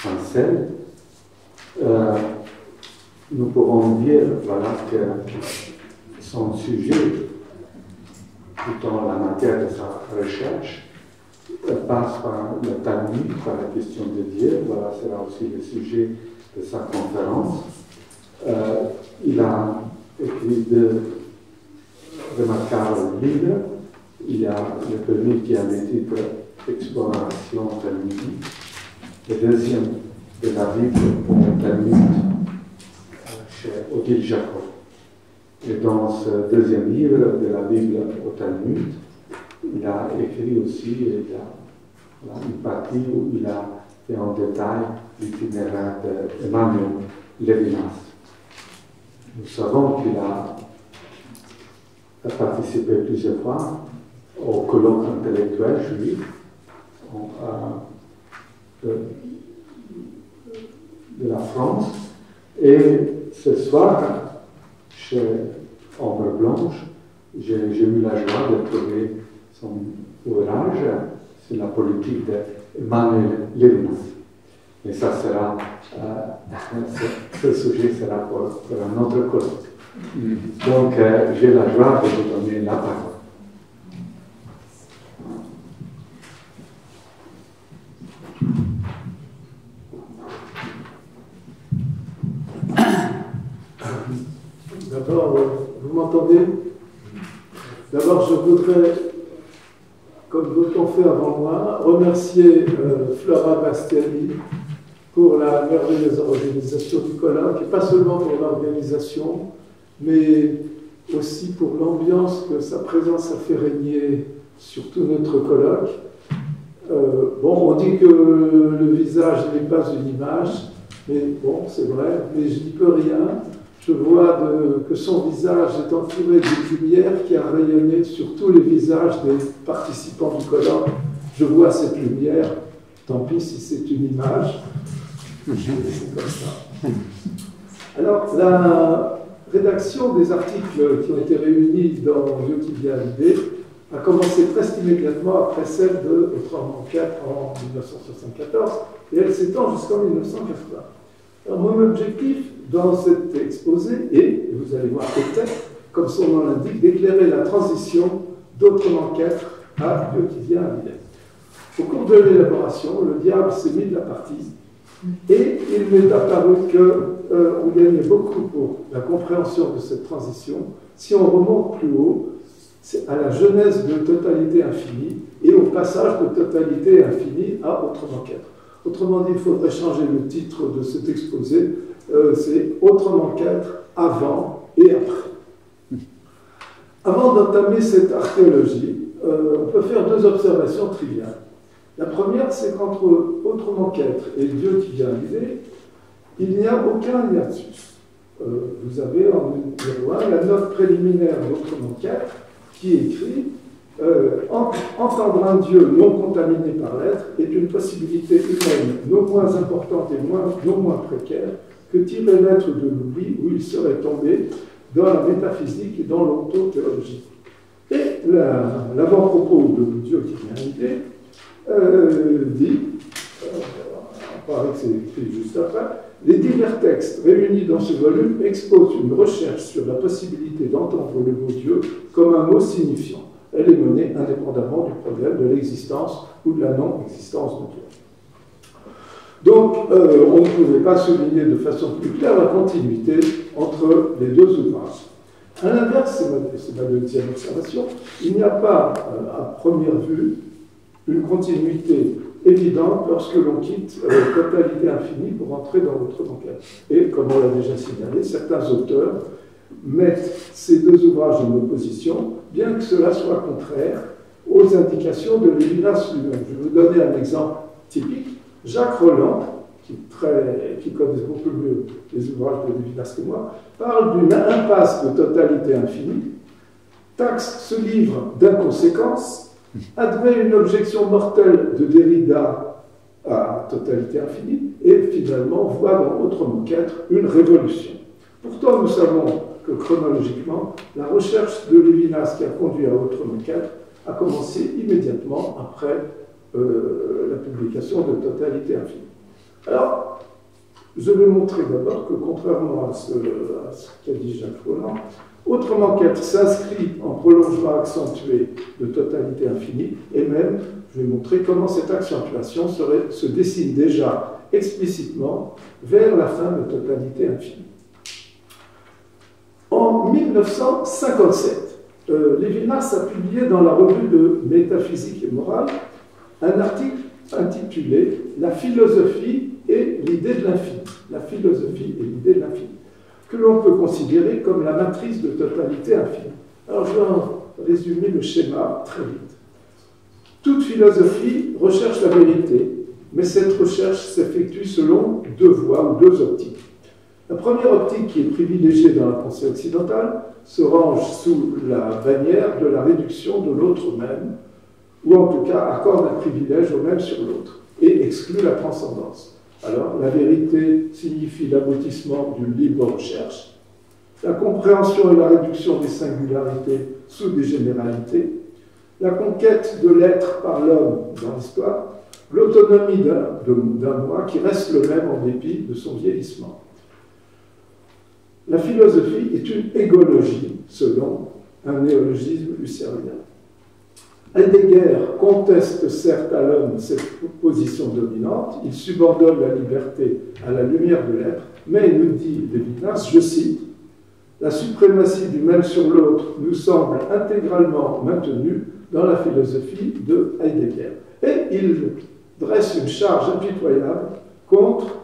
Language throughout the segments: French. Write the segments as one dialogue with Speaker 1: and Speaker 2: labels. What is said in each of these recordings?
Speaker 1: Ansel, nous pourrons dire voilà, que son sujet, tout en la matière de sa recherche, passe par le Talmud, par la question de Dieu. Voilà, sera aussi le sujet de sa conférence. Il a écrit deux remarquables livres. Il y a le premier qui a le titre Exploration talmudique, le deuxième de la Bible au Talmud chez Odile Jacob. Et dans ce deuxième livre de la Bible au Talmud, il a écrit aussi une partie où il a fait en détail l'itinéraire d'Emmanuel Levinas. Nous savons qu'il a participé plusieurs fois au colloque intellectuel juif de la France. Et ce soir, chez Ombre Blanche, j'ai eu la joie de trouver son ouvrage sur la politique d'Emmanuel Levinas. Et ça sera, ce sujet sera pour un autre colloque. Donc, j'ai la joie de vous donner la parole.
Speaker 2: D'abord, vous m'entendez? D'abord, je voudrais, comme d'autres ont fait avant moi, remercier Flora Bastiani pour la merveilleuse organisation du colloque, et pas seulement pour l'organisation, mais aussi pour l'ambiance que sa présence a fait régner sur tout notre colloque. On dit que le visage n'est pas une image, mais bon, c'est vrai, mais je n'y peux rien. Je vois que son visage est entouré d'une lumière qui a rayonné sur tous les visages des participants du colloque. Je vois cette lumière, tant pis si c'est une image. C'est comme ça. Alors, la rédaction des articles qui ont été réunis dans Dieu qui vient à l'idée a commencé presque immédiatement après celle de Autrement 4 en 1974, et elle s'étend jusqu'en 1980. Alors, mon objectif dans cet exposé est, vous allez voir peut-être, comme son nom l'indique, d'éclairer la transition d'Autrement 4 à Dieu qui vient à l'idée. Au cours de l'élaboration, le diable s'est mis de la partie, et il m'est apparu qu'on gagnait beaucoup pour la compréhension de cette transition si on remonte plus haut à la genèse de Totalité Infinie et au passage de Totalité Infinie à Autrement 4. Autrement dit, il faudrait changer le titre de cet exposé, c'est Autrement 4, avant et après. Avant d'entamer cette archéologie, on peut faire deux observations triviales. La première, c'est qu'entre Autrement 4 et Dieu qui vient à l'idée, il n'y a aucun hiatus. Vous avez en numéro 1 la note préliminaire d'Autrement 4 qui écrit entendre un Dieu non contaminé par l'être est une possibilité humaine non moins importante et non moins précaire que tirer l'être de l'oubli où il serait tombé dans la métaphysique et dans l'ontothéologie. Et l'avant-propos de Dieu qui vient à l'idée dit, on paraît que c'est écrit juste après, les divers textes réunis dans ce volume exposent une recherche sur la possibilité d'entendre le mot Dieu comme un mot signifiant. Elle est menée indépendamment du problème de l'existence ou de la non-existence de Dieu. Donc, on ne pouvait pas souligner de façon plus claire la continuité entre les deux ouvrages. À l'inverse, c'est ma deuxième observation, il n'y a pas, à première vue, une continuité évidente lorsque l'on quitte Totalité Infinie pour entrer dans Autrement 4. Et, comme on l'a déjà signalé, certains auteurs mettent ces deux ouvrages en opposition, bien que cela soit contraire aux indications de Lévinas lui-même. Je vais vous donner un exemple typique. Jacques Roland, qui connaît beaucoup mieux les ouvrages de Lévinas que moi, parle d'une impasse de Totalité Infinie, taxe ce livre d'inconséquence, admet une objection mortelle de Derrida à Totalité Infinie, et finalement voit dans Autrement 4 une révolution. Pourtant, nous savons que chronologiquement, la recherche de Lévinas qui a conduit à Autrement 4 a commencé immédiatement après la publication de Totalité Infinie. Alors, je vais montrer d'abord que, contrairement à ce qu'a dit Jacques Roland, autrement qu'être s'inscrit en prolongement accentué de totalité infinie, et même, je vais montrer comment cette accentuation se dessine déjà explicitement vers la fin de totalité infinie. En 1957, Lévinas a publié dans la revue de Métaphysique et Morale un article intitulé « La philosophie et l'idée de l'infini ». La philosophie et l'idée de l'infini, que l'on peut considérer comme la matrice de totalité infinie. Alors, je vais en résumer le schéma très vite. Toute philosophie recherche la vérité, mais cette recherche s'effectue selon deux voies ou deux optiques. La première optique, qui est privilégiée dans la pensée occidentale, se range sous la bannière de la réduction de l'autre même, ou en tout cas accorde un privilège au même sur l'autre, et exclut la transcendance. Alors, la vérité signifie l'aboutissement d'une libre recherche, la compréhension et la réduction des singularités sous des généralités, la conquête de l'être par l'homme dans l'histoire, l'autonomie d'un moi qui reste le même en dépit de son vieillissement. La philosophie est une égologie, selon un néologisme husserlien. Heidegger conteste certes à l'homme cette position dominante, il subordonne la liberté à la lumière de l'être, mais il nous dit Lévinas, je cite, « La suprématie du même sur l'autre nous semble intégralement maintenue dans la philosophie de Heidegger. » Et il dresse une charge impitoyable contre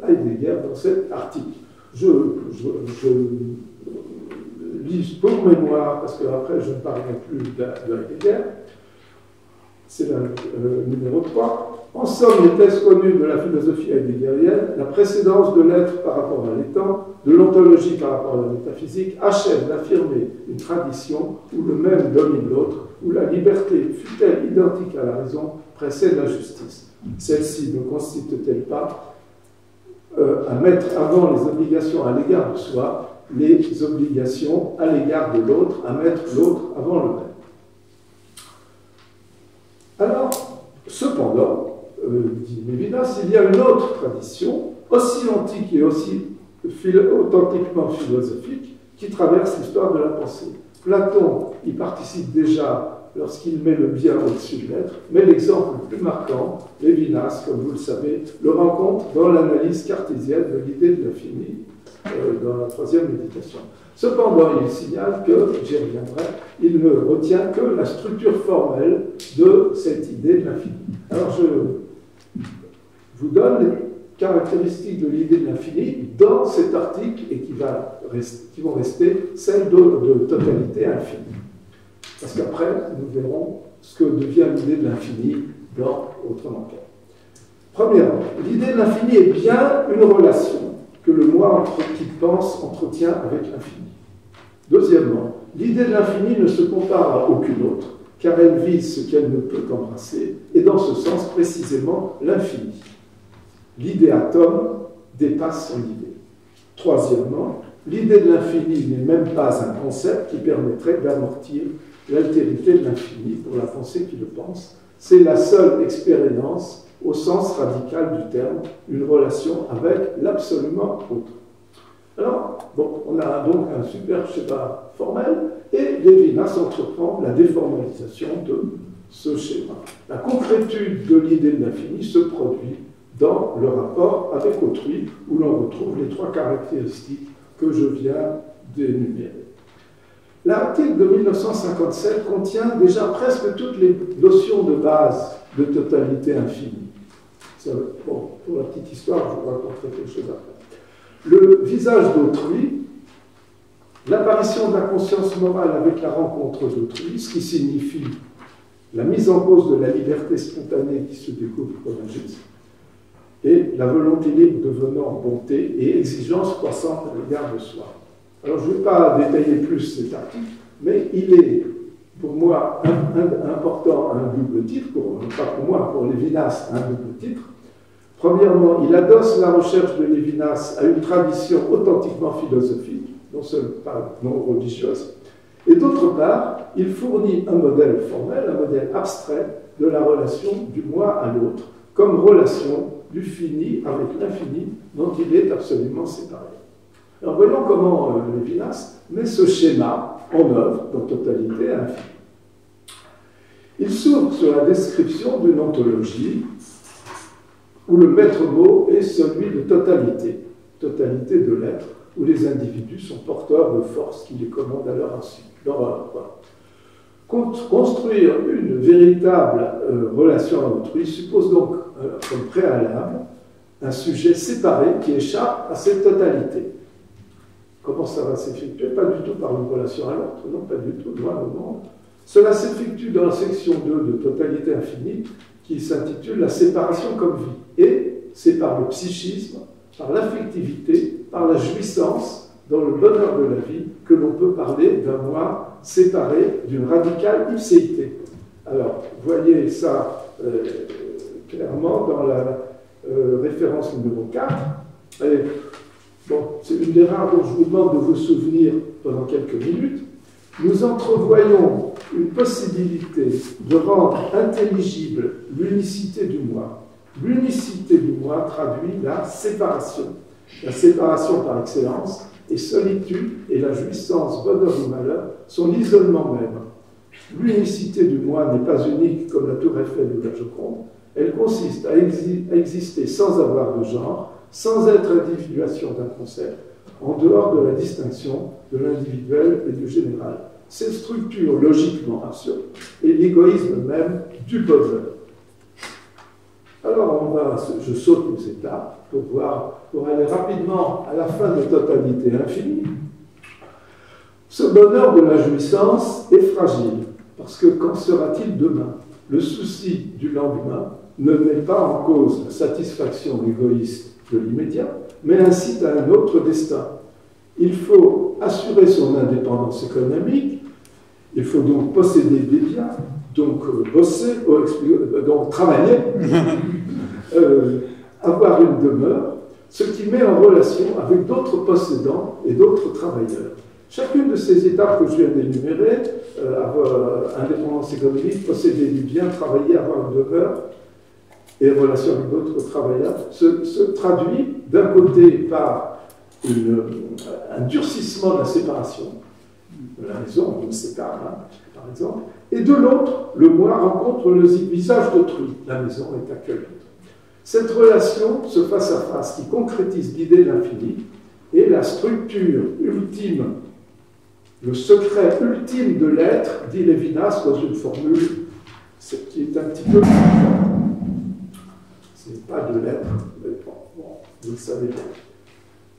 Speaker 2: Heidegger dans cet article. Je lis pour mémoire, parce qu'après je ne parlerai plus de Heidegger, c'est le numéro 3. En somme, les thèses connues de la philosophie heideggerienne, la précédence de l'être par rapport à l'étant, de l'ontologie par rapport à la métaphysique, achèvent d'affirmer une tradition où le même domine l'autre, où la liberté, fût-elle identique à la raison, précède la justice. Celle-ci ne consiste-t-elle pas à mettre avant les obligations à l'égard de soi, les obligations à l'égard de l'autre, à mettre l'autre avant le même. Alors, cependant, dit Lévinas, il y a une autre tradition, aussi antique et aussi authentiquement philosophique, qui traverse l'histoire de la pensée. Platon y participe déjà lorsqu'il met le bien au-dessus de l'être, mais l'exemple le plus marquant, Lévinas, comme vous le savez, le rencontre dans l'analyse cartésienne de l'idée de l'infini, dans la troisième méditation. Cependant, il signale que, j'y reviendrai, il ne retient que la structure formelle de cette idée de l'infini. Alors, je vous donne les caractéristiques de l'idée de l'infini dans cet article et qui vont rester celles de totalité infinie. Parce qu'après, nous verrons ce que devient l'idée de l'infini dans Autrement qu'être. Premièrement, l'idée de l'infini est bien une relation que le moi qui pense entretient avec l'infini. Deuxièmement, l'idée de l'infini ne se compare à aucune autre, car elle vise ce qu'elle ne peut qu'embrasser, et dans ce sens précisément l'infini. L'idée atome dépasse son idée. Troisièmement, l'idée de l'infini n'est même pas un concept qui permettrait d'amortir l'altérité de l'infini pour la pensée qui le pense. C'est la seule expérience au sens radical du terme, une relation avec l'absolument autre. Alors, bon, on a donc un super schéma formel, et Lévinas entreprend la déformalisation de ce schéma. La concrétude de l'idée de l'infini se produit dans le rapport avec autrui, où l'on retrouve les trois caractéristiques que je viens d'énumérer. L'article de 1957 contient déjà presque toutes les notions de base de totalité infinie. Bon, pour la petite histoire, je vous raconterai quelque chose après. Le visage d'autrui, l'apparition de la conscience morale avec la rencontre d'autrui, ce qui signifie la mise en cause de la liberté spontanée qui se découvre comme injuste, et la volonté libre devenant bonté et exigence croissante à l'égard de soi. Alors, je ne vais pas détailler plus cet article, mais il est, pour moi, important à un double titre, pas pour moi, pour Lévinas, un double titre. Premièrement, il adosse la recherche de Lévinas à une tradition authentiquement philosophique, non seulement pas non religieuse, et d'autre part, il fournit un modèle formel, un modèle abstrait de la relation du moi à l'autre, comme relation du fini avec l'infini dont il est absolument séparé. Alors voyons comment Lévinas met ce schéma en œuvre dans totalité à infini. Il s'ouvre sur la description d'une ontologie où le maître mot est celui de totalité, totalité de l'être, où les individus sont porteurs de force qui les commandent à leur insu, leur œuvre. Construire une véritable relation à autrui suppose donc, comme préalable, un sujet séparé qui échappe à cette totalité. Comment ça va s'effectuer? Pas du tout par une relation à l'autre, non, pas du tout, loin au monde. Cela s'effectue dans la section 2 de Totalité infinie, qui s'intitule La séparation comme vie. Et c'est par le psychisme, par l'affectivité, par la jouissance, dans le bonheur de la vie, que l'on peut parler d'un moi séparé d'une radicale ipséité. Alors, voyez ça clairement dans la référence numéro 4. Allez, bon, c'est une des rares dont je vous demande de vous souvenir pendant quelques minutes. Nous entrevoyons une possibilité de rendre intelligible l'unicité du moi. L'unicité du moi traduit la séparation par excellence, et solitude et la jouissance, bonheur ou malheur sont l'isolement même. L'unicité du moi n'est pas unique comme la Tour Eiffel ou la Joconde, elle consiste à exister sans avoir de genre, sans être individuation d'un concept, en dehors de la distinction de l'individuel et du général. Cette structure logiquement absurde est l'égoïsme même du bonheur. Alors, je saute une étape pour aller rapidement à la fin de totalité infinie. Ce bonheur de la jouissance est fragile, parce que qu'en sera-t-il demain? Le souci du lendemain ne met pas en cause la satisfaction égoïste de l'immédiat, mais incite à un autre destin. Il faut assurer son indépendance économique, il faut donc posséder des biens, donc bosser, donc travailler, avoir une demeure, ce qui met en relation avec d'autres possédants et d'autres travailleurs. Chacune de ces étapes que je viens d'énumérer, avoir indépendance économique, posséder du bien, travailler, avoir une demeure et relation avec d'autres travailleurs, se traduit d'un côté par un durcissement de la séparation, de la maison, on se sépare, par exemple, et de l'autre, le moi rencontre le visage d'autrui, la maison est accueillante. Cette relation, ce face-à-face qui concrétise l'idée de l'infini, est la structure ultime, le secret ultime de l'être, dit Lévinas dans une formule qui est un petit peu plus forte. Ce n'est pas de l'être, mais bon, vous le savez bien.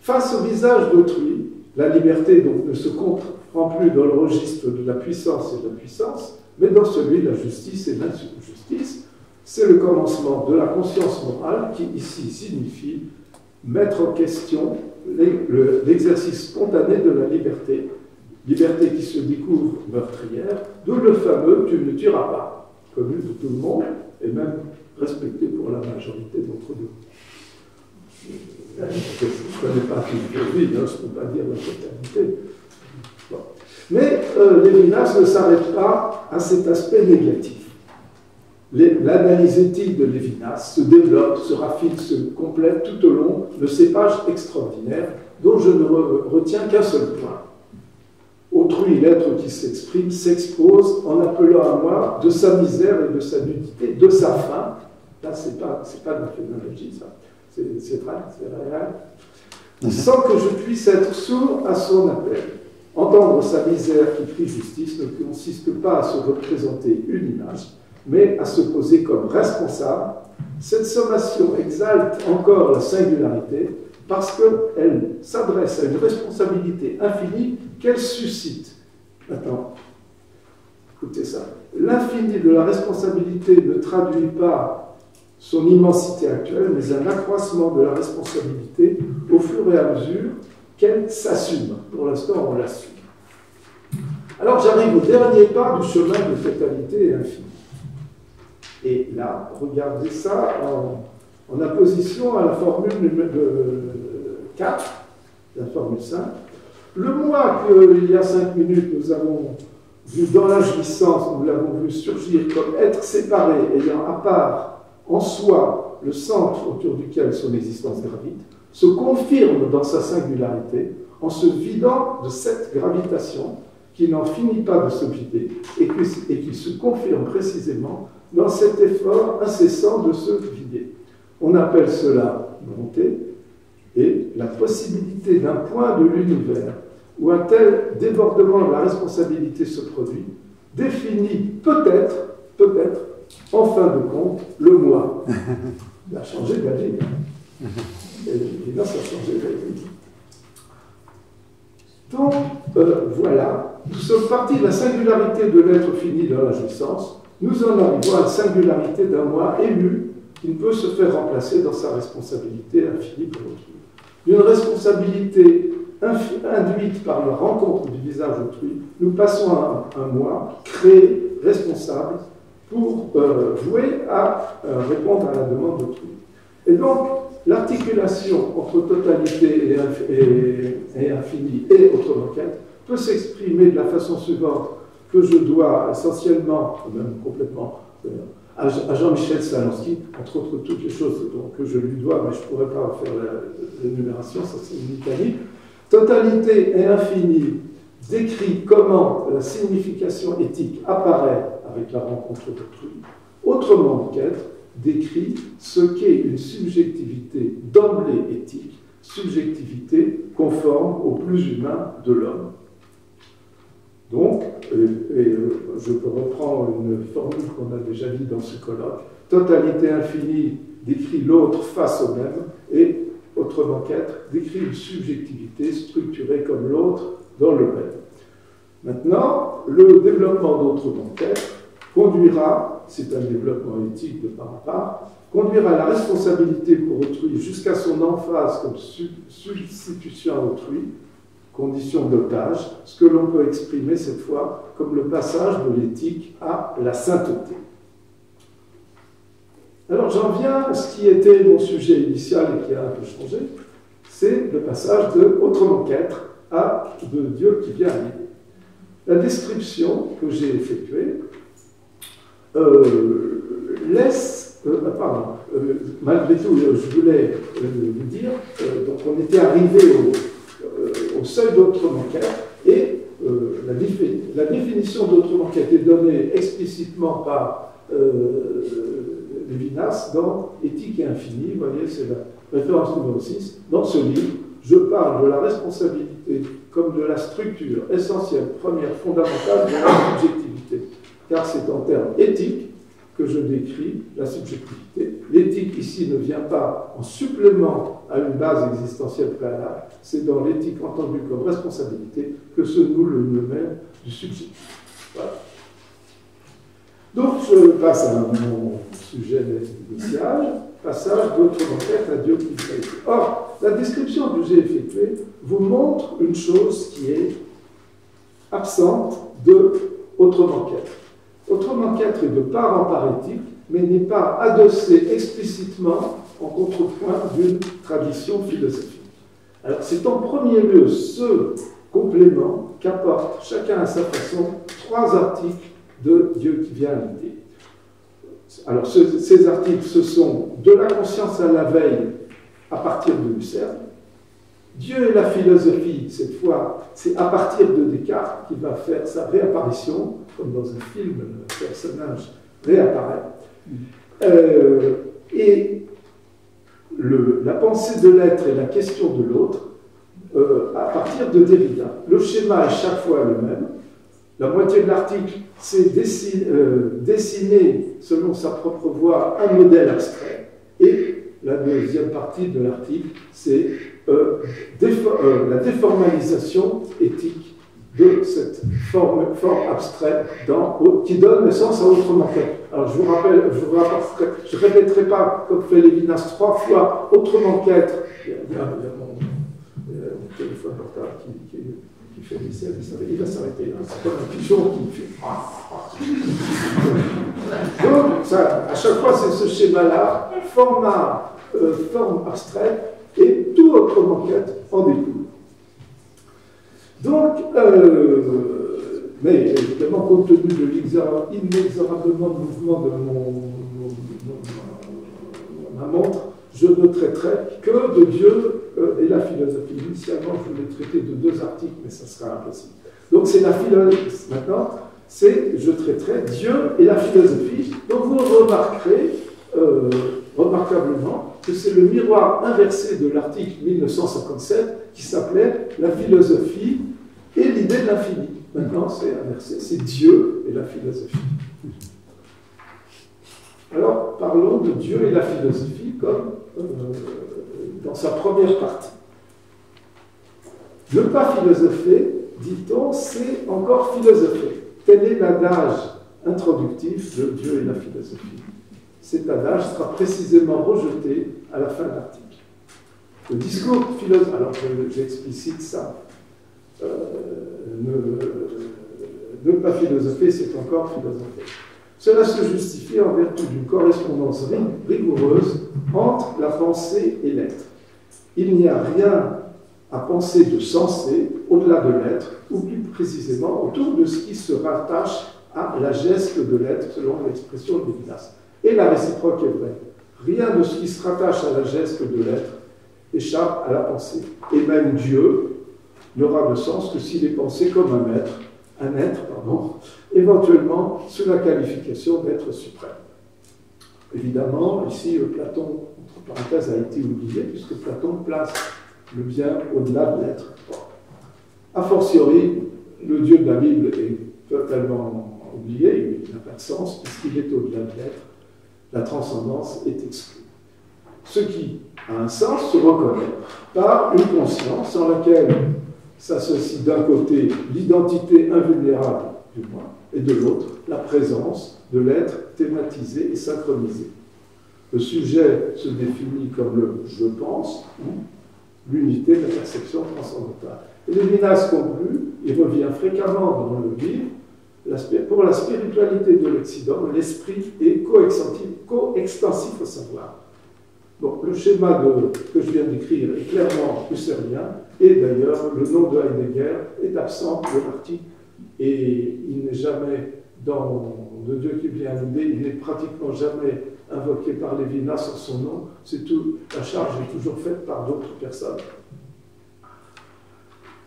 Speaker 2: Face au visage d'autrui, la liberté donc ne se comprend plus dans le registre de la puissance et de la puissance, mais dans celui de la justice et de l'injustice. C'est le commencement de la conscience morale qui ici signifie mettre en question l'exercice spontané de la liberté, liberté qui se découvre meurtrière, d'où le fameux « tu ne tueras pas », connu de tout le monde et même respecté pour la majorité d'entre nous. Je ne connais pas toute la vie, je ne peux pas dire la totalité. Bon. Mais Lévinas ne s'arrête pas à cet aspect négatif. L'analyse éthique de Lévinas se développe, se raffine, se complète tout au long de ces pages extraordinaires dont je ne retiens qu'un seul point. Autrui, l'être qui s'exprime, s'expose en appelant à moi de sa misère et de sa nudité, de sa faim. Là, ce n'est pas de la phénoménologie, ça. C'est vrai, c'est réel. Sans que je puisse être sourd à son appel. Entendre sa misère qui crie justice ne consiste pas à se représenter une image, mais à se poser comme responsable. Cette sommation exalte encore la singularité parce qu'elle s'adresse à une responsabilité infinie qu'elle suscite. Maintenant, écoutez ça. L'infini de la responsabilité ne traduit pas son immensité actuelle, mais un accroissement de la responsabilité au fur et à mesure qu'elle s'assume. Pour l'instant, on l'assume. Alors, j'arrive au dernier pas du chemin de totalité et infini. Et là, regardez ça en opposition à la formule numéro 4, la formule 5. Le moi qu'il y a 5 minutes, nous avons vu dans la jouissance, nous l'avons vu surgir comme être séparé, ayant à part en soi le centre autour duquel son existence gravite, se confirme dans sa singularité en se vidant de cette gravitation qui n'en finit pas de se vider et qui se confirme précisément dans cet effort incessant de se vider. On appelle cela bonté, et la possibilité d'un point de l'univers où un tel débordement de la responsabilité se produit définit peut-être, en fin de compte, le moi. Il a changé d'avis. Et là, ça a changé d'avis. Donc, voilà, nous sommes partis de la singularité de l'être fini dans la jouissance. Nous en arrivons à la singularité d'un moi ému qui ne peut se faire remplacer dans sa responsabilité infinie pour autrui. D'une responsabilité induite par la rencontre du visage autrui, nous passons à un moi créé, responsable, pour vouer à répondre à la demande d'autrui. Et donc, l'articulation entre totalité et infini et autrement qu'être peut s'exprimer de la façon suivante que je dois essentiellement, même complètement, à Jean-Michel Salansky, entre autres toutes les choses que je lui dois, mais je ne pourrais pas faire l'énumération, ça c'est une litanie. Totalité et infini décrit comment la signification éthique apparaît avec la rencontre d'autrui. Autrement qu'être décrit ce qu'est une subjectivité d'emblée éthique, subjectivité conforme au plus humain de l'homme. Donc, je peux reprendre une formule qu'on a déjà lue dans ce colloque, totalité infinie décrit l'autre face au même, et autrement qu'être décrit une subjectivité structurée comme l'autre dans le même. Maintenant, le développement d'autrement qu'être conduira, c'est un développement éthique de part à part, conduira la responsabilité pour autrui jusqu'à son emphase comme substitution à autrui, condition d'otage, ce que l'on peut exprimer cette fois comme le passage de l'éthique à la sainteté. Alors j'en viens à ce qui était mon sujet initial et qui a un peu changé, c'est le passage de autrement qu'être à de Dieu qui vient à l'idée. La description que j'ai effectuée laisse, malgré tout, je voulais vous dire, donc on était arrivé au seuil d'autrement qu'être, et la définition d'autrement qu'être est donnée explicitement par Lévinas dans Éthique et Infini. Vous voyez, c'est la référence numéro 6. Dans ce livre, je parle de la responsabilité comme de la structure essentielle, première, fondamentale de la subjectivité. Car c'est en termes éthiques que je décris la subjectivité. L'éthique ici ne vient pas en supplément à une base existentielle préalable, c'est dans l'éthique entendue comme responsabilité que se noue le domaine du subjectif. Voilà. Donc je passe à mon sujet initial, passage d'autrement qu'être à Dieu qui fait. Or, la description que j'ai effectuée vous montre une chose qui est absente de autrement qu'être. Autrement qu'être est de part en part éthique, mais n'est pas adossé explicitement en contrepoint d'une tradition philosophique. Alors c'est en premier lieu ce complément qu'apporte chacun à sa façon 3 articles de Dieu qui vient à l'idée. Alors ces articles, ce sont de la conscience à la veille à partir de Husserl. Dieu et la philosophie, cette fois, c'est à partir de Descartes qui va faire sa réapparition, comme dans un film, le personnage réapparaît. Et la pensée de l'être et la question de l'autre, à partir de Derrida. Le schéma est chaque fois le même. La moitié de l'article, c'est dessiner, selon sa propre voie, un modèle abstrait. Et la deuxième partie de l'article, c'est la déformalisation éthique de cette forme abstraite qui donne naissance à autrement qu'être. Alors je vous rappelle, je ne répéterai pas, comme fait Lévinas 3 fois, autrement qu'être. Il y a mon téléphone portable qui fait des siennes, il va s'arrêter. Hein. C'est comme un pigeon qui fait. Donc, ça, à chaque fois, c'est ce schéma-là, forme abstraite, et tout autrement qu'être en découle. Donc, mais évidemment, compte tenu de l'inexorablement mouvement de ma montre, je ne traiterai que de Dieu et la philosophie. Initialement, je voulais traiter de 2 articles, mais ça sera impossible. Donc c'est la philosophie. Maintenant, je traiterai Dieu et la philosophie. Donc vous remarquerez remarquablement que c'est le miroir inversé de l'article 1957 qui s'appelait la philosophie et l'idée de l'infini. Maintenant, c'est inversé, c'est Dieu et la philosophie. Alors, parlons de Dieu et la philosophie comme dans sa première partie. Ne pas philosopher, dit-on, c'est encore philosopher. Tel est l'adage introductif de Dieu et la philosophie. Cet adage sera précisément rejeté à la fin de l'article. Le discours philosophique, alors j'explicite ça, ne pas philosopher, c'est encore philosopher. Cela se justifie en vertu d'une correspondance rigoureuse entre la pensée et l'être. Il n'y a rien à penser de sensé au-delà de l'être, ou plus précisément autour de ce qui se rattache à la geste de l'être, selon l'expression de Lévinas. Et la réciproque est vraie. Rien de ce qui se rattache à la geste de l'être échappe à la pensée. Et même Dieu n'aura de sens que s'il est pensé comme un être, éventuellement sous la qualification d'être suprême. Évidemment, ici, Platon, entre parenthèses, a été oublié, puisque Platon place le bien au-delà de l'être. A fortiori, le Dieu de la Bible est totalement oublié, il n'a pas de sens, puisqu'il est au-delà de l'être. La transcendance est exclue. Ce qui a un sens se reconnaît par une conscience en laquelle s'associe d'un côté l'identité invulnérable du moi, et de l'autre la présence de l'être thématisé et synchronisé. Le sujet se définit comme le « je pense » ou l'unité de la perception transcendantale. Et Lévinas conclut, il revient fréquemment dans le livre, pour la spiritualité de l'Occident, l'esprit est coextensif au savoir. Bon, le schéma que je viens d'écrire est clairement husserlien, et d'ailleurs, le nom de Heidegger est absent de l'article, et il n'est jamais, dans De Dieu qui vient à l'idée, il n'est pratiquement jamais invoqué par Lévinas en son nom, la charge est toujours faite par d'autres personnes.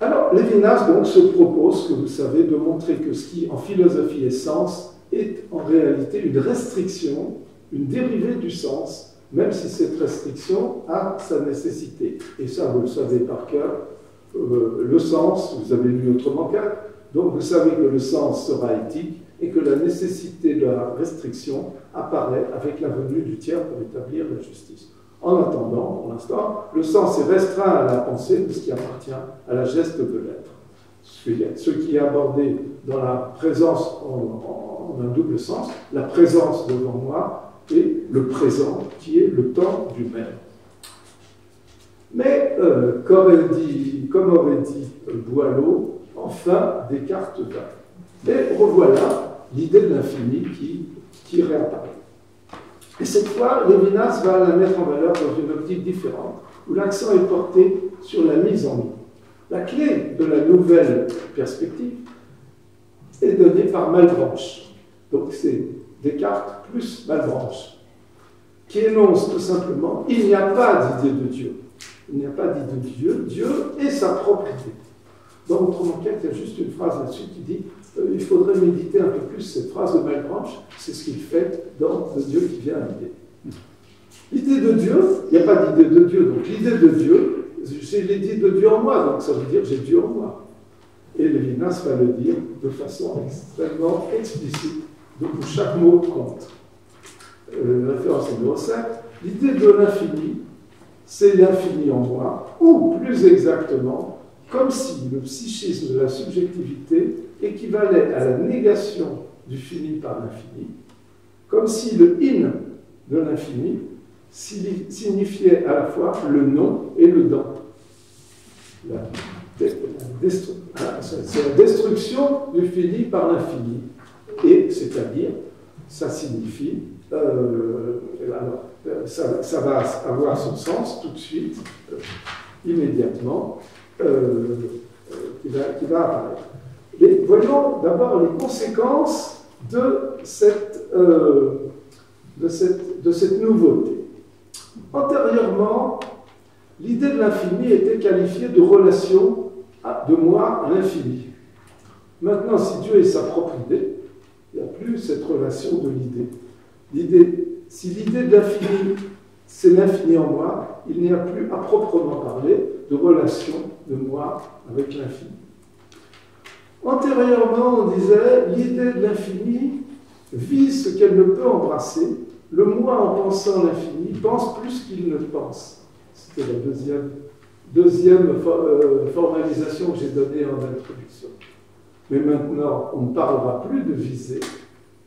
Speaker 2: Alors, Lévinas donc se propose, que vous savez, de montrer que ce qui en philosophie est sens est en réalité une restriction, une dérivée du sens, même si cette restriction a sa nécessité. Et ça, vous le savez par cœur, le sens, vous avez lu autrement qu'un, donc vous savez que le sens sera éthique et que la nécessité de la restriction apparaît avec la venue du tiers pour établir la justice. En attendant, pour l'instant, le sens est restreint à la pensée de ce qui appartient à la geste de l'être. Ce qui est abordé dans la présence en un double sens, la présence devant moi et le présent qui est le temps du même. Mais, comme aurait dit Boileau, enfin Descartes vint. Et revoilà l'idée de l'infini qui réapparaît. Et cette fois, Lévinas va la mettre en valeur dans une optique différente, où l'accent est porté sur la mise en nous. La clé de la nouvelle perspective est donnée par Malebranche. Donc c'est Descartes plus Malebranche, qui énonce tout simplement: il n'y a pas d'idée de Dieu. Il n'y a pas d'idée de Dieu. Dieu est sa propre idée. Dans votre enquête, il y a juste une phrase là-dessus qui dit il faudrait méditer un peu plus cette phrase de Malebranche, c'est ce qu'il fait dans Le Dieu qui vient à l'idée. L'idée de Dieu, il n'y a pas d'idée de Dieu, donc l'idée de Dieu, j'ai l'idée de Dieu en moi, donc ça veut dire j'ai Dieu en moi. Et Lévinas va le dire de façon extrêmement explicite, donc où chaque mot compte. Référence numéro 5, l'idée de l'infini, c'est l'infini en moi, ou plus exactement, comme si le psychisme de la subjectivité équivalait à la négation du fini par l'infini, comme si le in de l'infini signifiait à la fois le non et le dans. C'est la destruction du fini par l'infini, et c'est-à-dire, ça signifie, ça va avoir son sens tout de suite, immédiatement, qui va apparaître. Et voyons d'abord les conséquences de cette nouveauté. Antérieurement, l'idée de l'infini était qualifiée de relation de moi à l'infini. Maintenant, si Dieu est sa propre idée, il n'y a plus cette relation de l'idée. Si l'idée de l'infini, c'est l'infini en moi, il n'y a plus à proprement parler de relation de moi avec l'infini. Antérieurement, on disait, l'idée de l'infini vise ce qu'elle ne peut embrasser. Le moi, en pensant l'infini, pense plus qu'il ne pense. C'était la deuxième formalisation que j'ai donnée en introduction. Mais maintenant, on ne parlera plus de viser.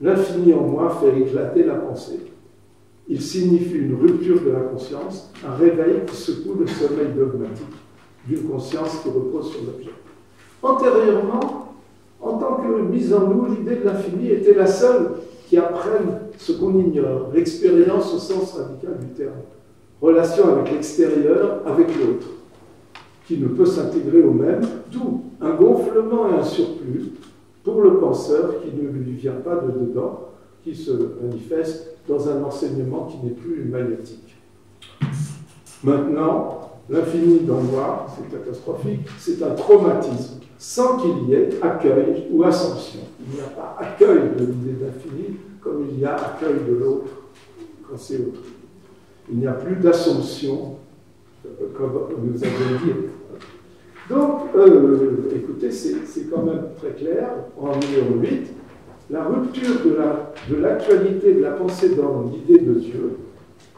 Speaker 2: L'infini en moi fait éclater la pensée. Il signifie une rupture de la conscience, un réveil qui secoue le sommeil dogmatique d'une conscience qui repose sur l'objet. Antérieurement, en tant que mise en nous, l'idée de l'infini était la seule qui apprenne ce qu'on ignore, l'expérience au sens radical du terme, relation avec l'extérieur, avec l'autre, qui ne peut s'intégrer au même, d'où un gonflement et un surplus pour le penseur qui ne lui vient pas de dedans, qui se manifeste dans un enseignement qui n'est plus magnétique. Maintenant, l'infini dans moi, c'est catastrophique, c'est un traumatisme, sans qu'il y ait accueil ou ascension. Il n'y a pas accueil de l'idée d'infini comme il y a accueil de l'autre quand c'est autre. Il n'y a plus d'assomption, comme nous avons dit. Donc, écoutez, c'est quand même très clair, en numéro 8, la rupture de l'actualité de la pensée dans l'idée de Dieu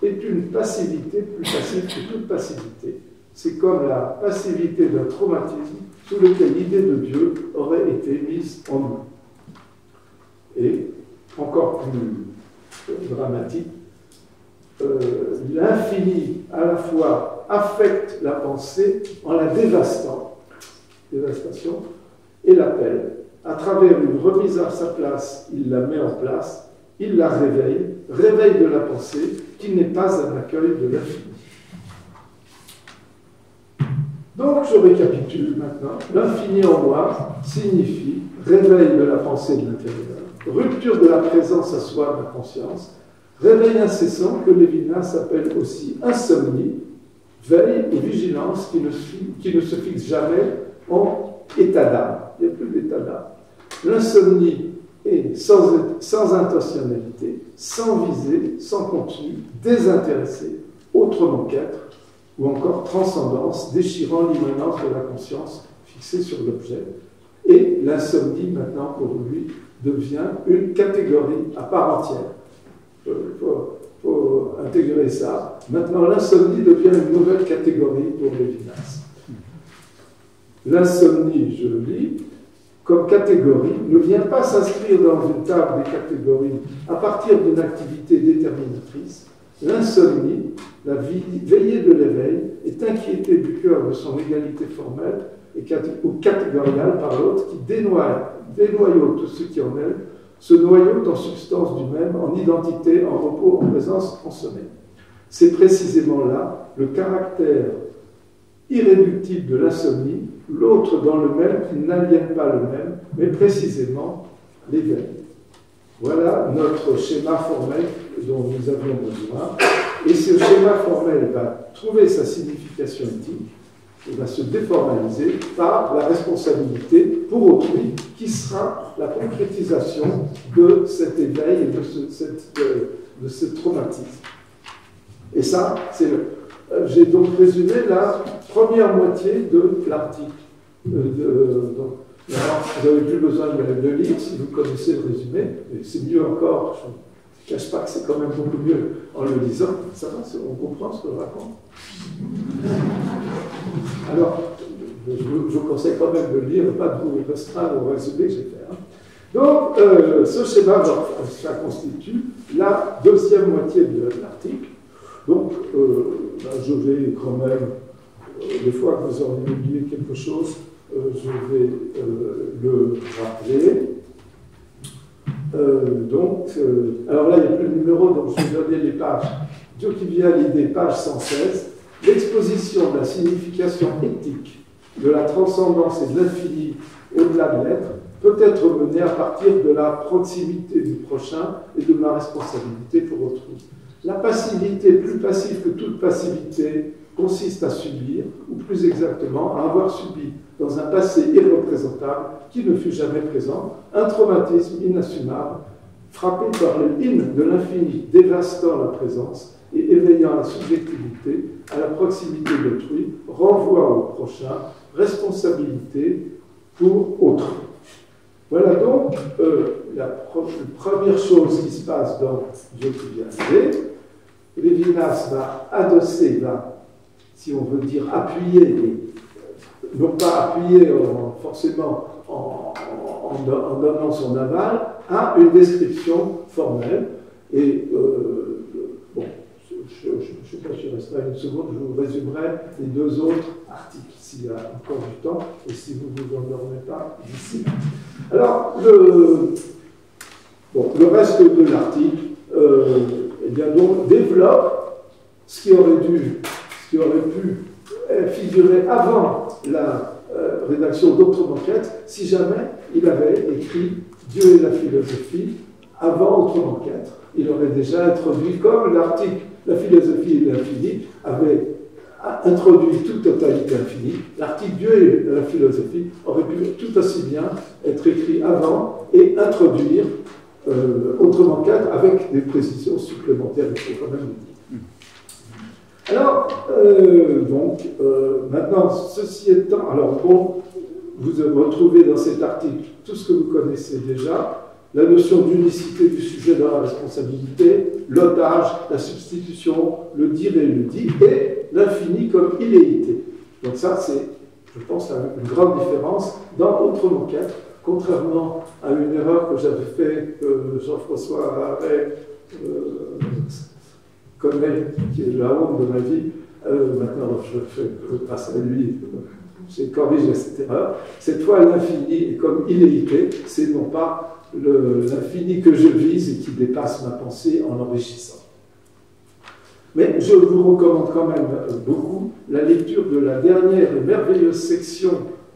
Speaker 2: est une passivité plus passive que toute passivité. C'est comme la passivité d'un traumatisme sous lequel l'idée de Dieu aurait été mise en nous. Et, encore plus dramatique, l'infini, à la fois, affecte la pensée en la dévastation, et l'appelle. À travers une remise à sa place, il la met en place, il la réveille de la pensée, qui n'est pas un accueil de l'infini. Donc, je récapitule maintenant. L'infini en moi signifie réveil de la pensée de l'intérieur, rupture de la présence à soi de la conscience, réveil incessant que Lévinas appelle aussi insomnie, veille et vigilance qui ne se fixe jamais en état d'âme. Il n'y a plus d'état d'âme. L'insomnie est sans intentionnalité, sans visée, sans contenu, désintéressé, autrement qu'être, ou encore transcendance, déchirant l'immanence de la conscience fixée sur l'objet. Et l'insomnie, maintenant, pour lui, devient une catégorie à part entière. Il faut intégrer ça. Maintenant, l'insomnie devient une nouvelle catégorie pour Lévinas. L'insomnie, je le lis, comme catégorie, ne vient pas s'inscrire dans une table des catégories à partir d'une activité déterminatrice. L'insomnie, la veillée de l'éveil, est inquiétée du cœur de son égalité formelle ou catégoriale par l'autre qui dénoyaute tout ce qui en elle, se noyaute en substance du même, en identité, en repos, en présence, en sommeil. C'est précisément là le caractère irréductible de l'insomnie, l'autre dans le même qui n'aliène pas le même, mais précisément l'éveil. Voilà notre schéma formel dont nous avions besoin. Et ce schéma formel va trouver sa signification éthique, il va se déformaliser par la responsabilité pour autrui, qui sera la concrétisation de cet éveil et de ce traumatisme. Et ça, j'ai donc résumé la première moitié de l'article. Alors, vous n'avez plus besoin de le lire si vous connaissez le résumé, mais c'est mieux encore. Je ne cache pas que c'est quand même beaucoup mieux en le lisant. Ça va, on comprend ce que je raconte. Alors, je vous conseille quand même de le lire, pas de vous restreindre au résumé que j'ai fait. Hein. Donc, ce schéma, ça constitue la deuxième moitié de l'article. Donc, je vais quand même, des fois que vous aurez oublié quelque chose, je vais le rappeler. Alors là, il n'y a plus de numéro, donc je vais donner les pages. Dieu qui vient à l'idée, page 116. L'exposition de la signification éthique de la transcendance et de l'infini au-delà de l'être peut être menée à partir de la proximité du prochain et de ma responsabilité pour autrui. La passivité, plus passive que toute passivité, consiste à subir, ou plus exactement, à avoir subi dans un passé irreprésentable qui ne fut jamais présent, un traumatisme inassumable, frappé par le hymne de l'infini, dévastant la présence et éveillant la subjectivité à la proximité d'autrui, renvoie au prochain, responsabilité pour autrui. Voilà donc la première chose qui se passe dans Dieu qui vient d'arriver. Lévinas va adosser, si on veut dire appuyer, non pas appuyer forcément en donnant son aval, à une description formelle. Et bon, je ne sais pas si je resterai une seconde, je vous résumerai les deux autres articles, s'il y a encore du temps, et si vous ne vous endormez pas d'ici. Alors, le reste de l'article, eh bien donc, développe ce qui aurait pu figurer avant la rédaction d'autres enquêtes, si jamais il avait écrit Dieu et la philosophie avant Autres enquêtes. Il aurait déjà introduit, comme l'article La philosophie et l'infini avait introduit toute totalité infinie, l'article Dieu et la philosophie aurait pu tout aussi bien être écrit avant et introduire Autres enquêtes avec des précisions supplémentaires, il faut quand même le dire. Alors, maintenant, ceci étant, alors bon, vous retrouvez dans cet article tout ce que vous connaissez déjà, la notion d'unicité du sujet de la responsabilité, l'otage, la substitution, le dire et le dit, et l'infini comme illéité. Donc ça, c'est, je pense, une grande différence dans Autres enquêtes, contrairement à une erreur que j'avais faite, que Jean-François Arret connaît, qui est la honte de ma vie. Maintenant, je fais grâce à lui, j'ai corrigé cette erreur. Cette fois, l'infini est comme illéité, c'est non pas l'infini que je vise et qui dépasse ma pensée en l'enrichissant. Mais je vous recommande quand même beaucoup la lecture de la dernière et merveilleuse section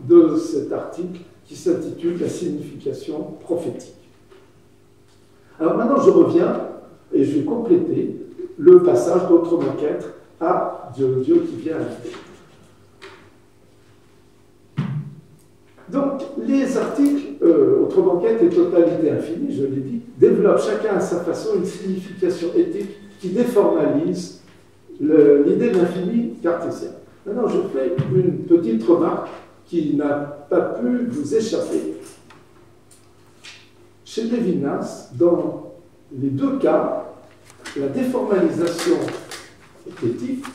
Speaker 2: de cet article qui s'intitule « La signification prophétique ». Alors maintenant, je reviens et je vais compléter le passage d'Autres enquêtes à Dieu qui vient arriver. Donc, les articles Autres enquêtes et Totalité infinie, je l'ai dit, développent chacun à sa façon une signification éthique qui déformalise l'idée de l'infini cartésien. Maintenant, je fais une petite remarque qui n'a pas pu vous échapper. Chez Lévinas, dans les deux cas, la déformalisation est éthique,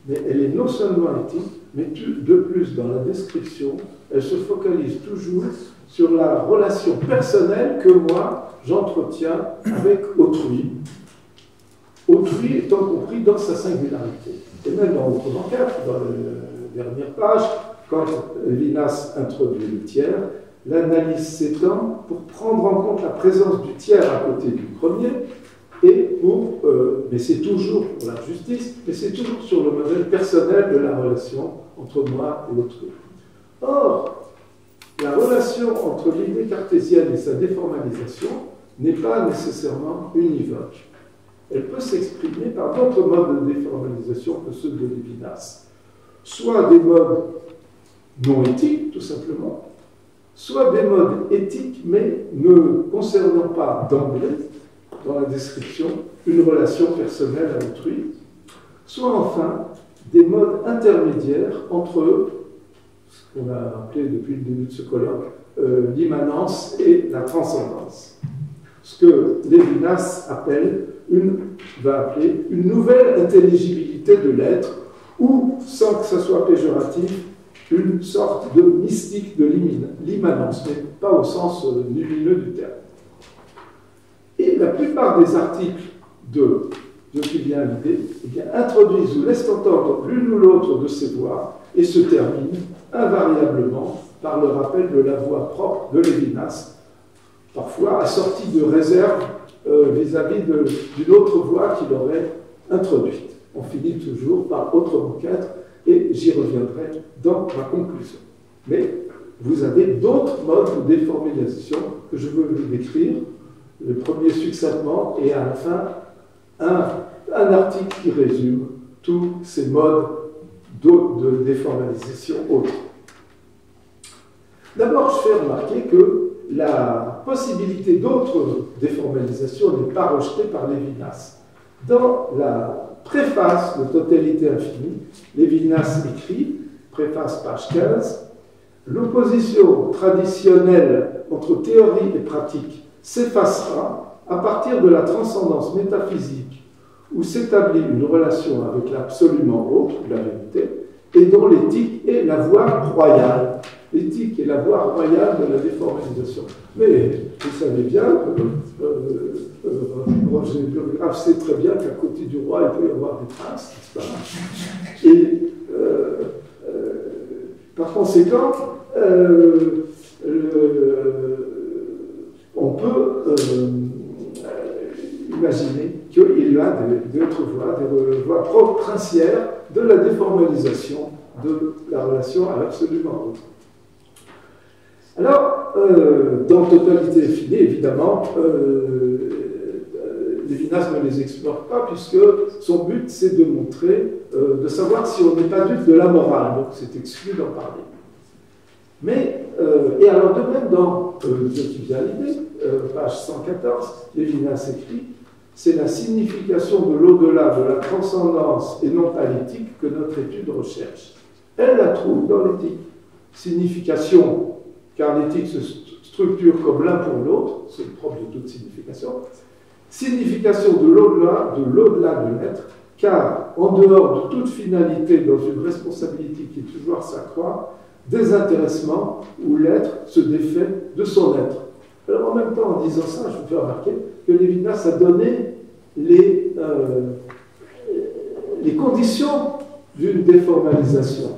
Speaker 2: mais elle est non seulement éthique, mais de plus, dans la description, elle se focalise toujours sur la relation personnelle que moi, j'entretiens avec autrui. Autrui étant compris dans sa singularité. Et même dans Autres enquêtes, dans la dernière page, quand Lévinas introduit le tiers, l'analyse s'étend pour prendre en compte la présence du tiers à côté du premier, et mais c'est toujours pour la justice, mais c'est toujours sur le modèle personnel de la relation entre moi et autrui. Or, la relation entre l'idée cartésienne et sa déformalisation n'est pas nécessairement univoque. Elle peut s'exprimer par d'autres modes de déformalisation que ceux de Lévinas. Soit des modes non éthiques, tout simplement, soit des modes éthiques, mais ne concernant pas d'emblée, dans la description, une relation personnelle à autrui, soit enfin des modes intermédiaires entre ce qu'on a appelé depuis le début de ce colloque l'immanence et la transcendance. Ce que Lévinas va appeler une nouvelle intelligibilité de l'être, ou, sans que ce soit péjoratif, une sorte de mystique de l'immanence, mais pas au sens lumineux du terme. Et la plupart des articles de qui vient à l'idée introduisent ou laissent entendre l'une ou l'autre de ces voix et se terminent invariablement par le rappel de la voix propre de Lévinas, parfois assortie de réserve vis-à-vis d'une autre voix qu'il aurait introduite. On finit toujours par Autres enquêtes et j'y reviendrai dans ma conclusion. Mais vous avez d'autres modes de déformalisation que je veux vous décrire, le premier succinctement et à la fin un article qui résume tous ces modes de déformalisation autres. D'abord, je fais remarquer que la possibilité d'autres déformalisations n'est pas rejetée par Lévinas. Dans la préface de Totalité infinie, Lévinas écrit, préface page 15, l'opposition traditionnelle entre théorie et pratique s'effacera à partir de la transcendance métaphysique où s'établit une relation avec l'absolument autre, la vérité, et dont l'éthique est la voie royale. L'éthique est la voie royale de la déformalisation. Mais vous savez bien, Roger Burggraf sait très bien qu'à côté du roi, il peut y avoir des princes, n'est-ce pas? Et par conséquent, on peut imaginer qu'il y a d'autres voies, des voies princières de la déformalisation de la relation à l'absolument autre. Alors, dans Totalité infinie, évidemment, Lévinas ne les explore pas, puisque son but, c'est de montrer, de savoir si on n'est pas dupe de la morale, donc c'est exclu d'en parler. Mais, et alors de même dans Dieu qui vient à l'idée, page 114, Lévinas écrit, c'est la signification de l'au-delà, de la transcendance et non pas l'éthique que notre étude recherche. Elle la trouve dans l'éthique. Signification, car l'éthique se structure comme l'un pour l'autre, c'est le propre de toute signification. Signification de l'au-delà de l'être, car en dehors de toute finalité dans une responsabilité qui toujours s'accroît, désintéressement où l'être se défait de son être. Alors en même temps, en disant ça, je vous fais remarquer que Lévinas a donné les conditions d'une déformalisation.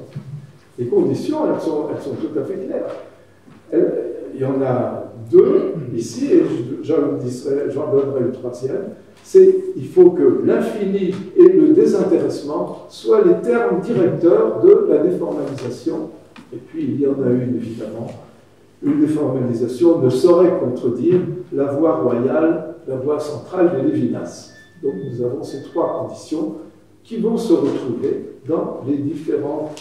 Speaker 2: Les conditions, elles sont tout à fait claires. Il y en a deux ici, et j'en donnerai le troisième. C'est il faut que l'infini et le désintéressement soient les termes directeurs de la déformalisation. Et puis il y en a une, évidemment. Une déformalisation ne saurait contredire la voie royale, la voie centrale de Lévinas. Donc nous avons ces trois conditions qui vont se retrouver dans les différentes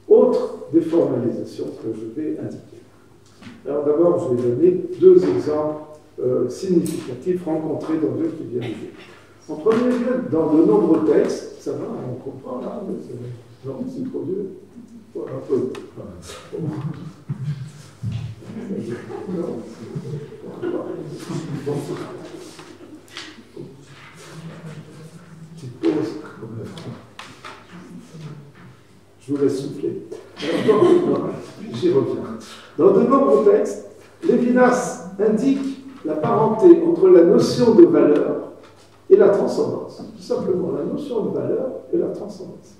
Speaker 2: autres déformalisations que je vais indiquer. Alors d'abord, je vais donner deux exemples significatifs rencontrés dans Dieu qui vient de dire. En premier lieu, dans de nombreux textes, ça va, on comprend là, non, c'est trop vieux. Voilà, un peu. Petite pause. Je vous laisse souffler. J'y reviens. Dans de nombreux textes, Lévinas indique la parenté entre la notion de valeur et la transcendance. Tout simplement, la notion de valeur et la transcendance.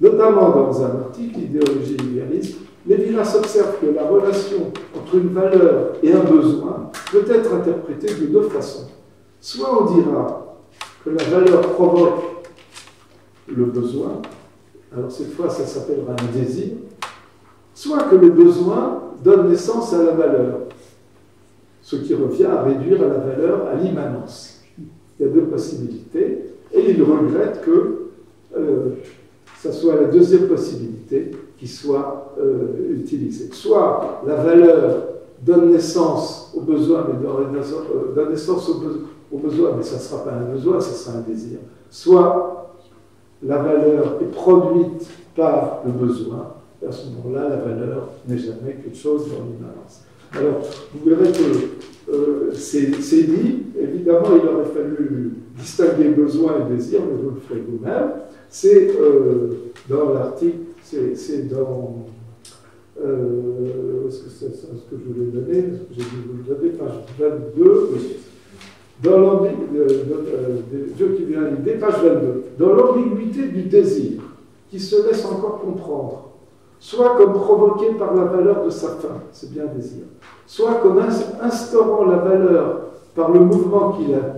Speaker 2: Notamment dans un article, Idéologie idéaliste, Lévinas observe que la relation entre une valeur et un besoin peut être interprétée de deux façons. Soit on dira que la valeur provoque le besoin, alors cette fois ça s'appellera un désir, soit que le besoin donne naissance à la valeur, ce qui revient à réduire à la valeur à l'immanence. Il y a deux possibilités, et il regrette que ça soit la deuxième possibilité qui soit utilisée. Soit la valeur donne naissance au besoin, mais donne naissance au besoin, mais ça ne sera pas un besoin, ça sera un désir. Soit la valeur est produite par le besoin, et à ce moment-là, la valeur n'est jamais quelque chose dans l'immanence. Alors, vous verrez que c'est dit, évidemment, il aurait fallu distinguer besoin et désir, mais vous le ferez vous-même. C'est dans l'article, c'est dans. Est-ce que c'est ce que je voulais donner? J'ai dû vous le donner, page 22. Dans Dieu qui vient à l'idée, page 22. Dans l'ambiguïté du désir, qui se laisse encore comprendre, soit comme provoqué par la valeur de sa fin, c'est bien désir, soit comme instaurant la valeur par le mouvement